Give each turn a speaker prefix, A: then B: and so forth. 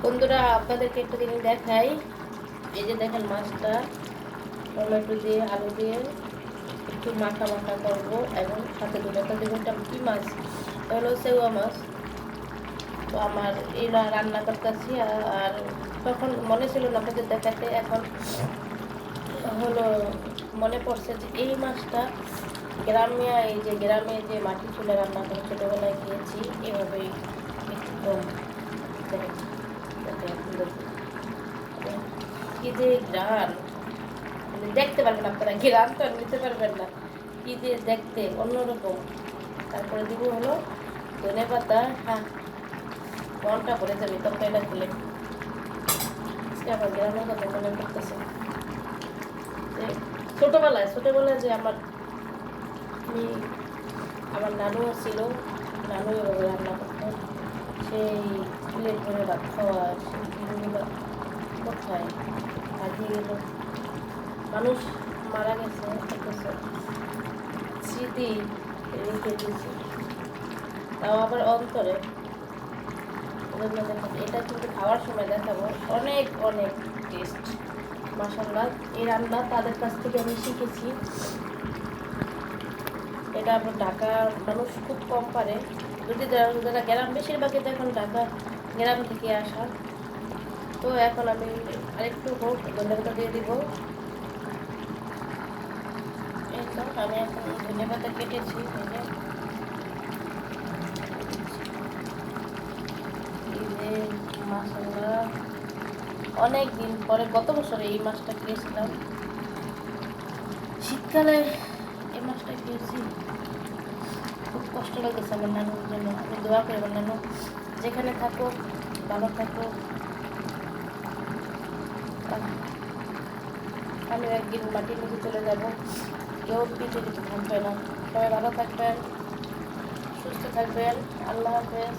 A: বন্ধুরা, আপনাদেরকে একটা জিনিস দেখাই। এই যে দেখেন, মাছটা টমেটো দিয়ে আলু দিয়ে একটু মাখা মাখা করবো এবং সাথে দুটো দেবো। এটা কি মাছ? এটা হলো সেওয়া মাছ। তো আমার এরা রান্না করতেছি, আর তখন মনে ছিল না আপনাদের দেখাতে। এখন হলো মনে পড়ছে যে এই মাছটা গ্রামে যে মাটি চুলে রান্না করে ছোটোবেলায় খেয়েছি, এভাবেই একদম দেখেন। কি যে গ্রান, দেখতে পারবেন আপনারা, গ্রান তো আর নিতে পারবেন না, কি যে দেখতে অন্যরকম। তারপরে দিব হলো ধনে পাতা। হ্যাঁ, মনটা ভরে যাবে তরকারিটা খুলে। আজকে আমার গ্রামের কথা মনে করতেছে যে ছোটবেলায় যে আমার নানু ছিল। নানু এভাবে রান্না করতো। সেই চুলের ধরে ভাত খাওয়া, সেই দিনগুলো কোথায় হারিয়ে গেল। মানুষ মারা গেছে, অথচ স্মৃতি রেখে দিয়েছে, তাও আবার অন্তরে। এটা কিন্তু খাওয়ার সময় দেখাবো, অনেক অনেক টেস্ট। মাশাআল্লাহ, এই রান্না তাদের কাছ থেকে আমি শিখেছি। এটা আবার ঢাকার মানুষ খুব কম পারে। যদি যারা গ্রাম, বেশিরভাগই তো এখন ঢাকা গ্রাম থেকে আসা। তো এখন আমি আরেকটু হোক ধন্যবাদ দিয়ে দিব। এই তো আমি এখন ধন্যবাদ কেটেছি। মাশাআল্লাহ, অনেক দিন পরে গত বছরে এই মাছটা খেয়েছিলাম, শীতকালে এই মাছটা খেয়েছি। খুব কষ্ট লাগতেছে আমার নানুর জন্য। আমি দোয়া করি আমার নানু যেখানে থাকো ভালো থাকো। আমি একদিন মাটির নিচে চলে যাব, কেউ পিঠে দিতে থাকবে না। সবাই ভালো থাকবেন, সুস্থ থাকবেন। আল্লাহ হাফেজ।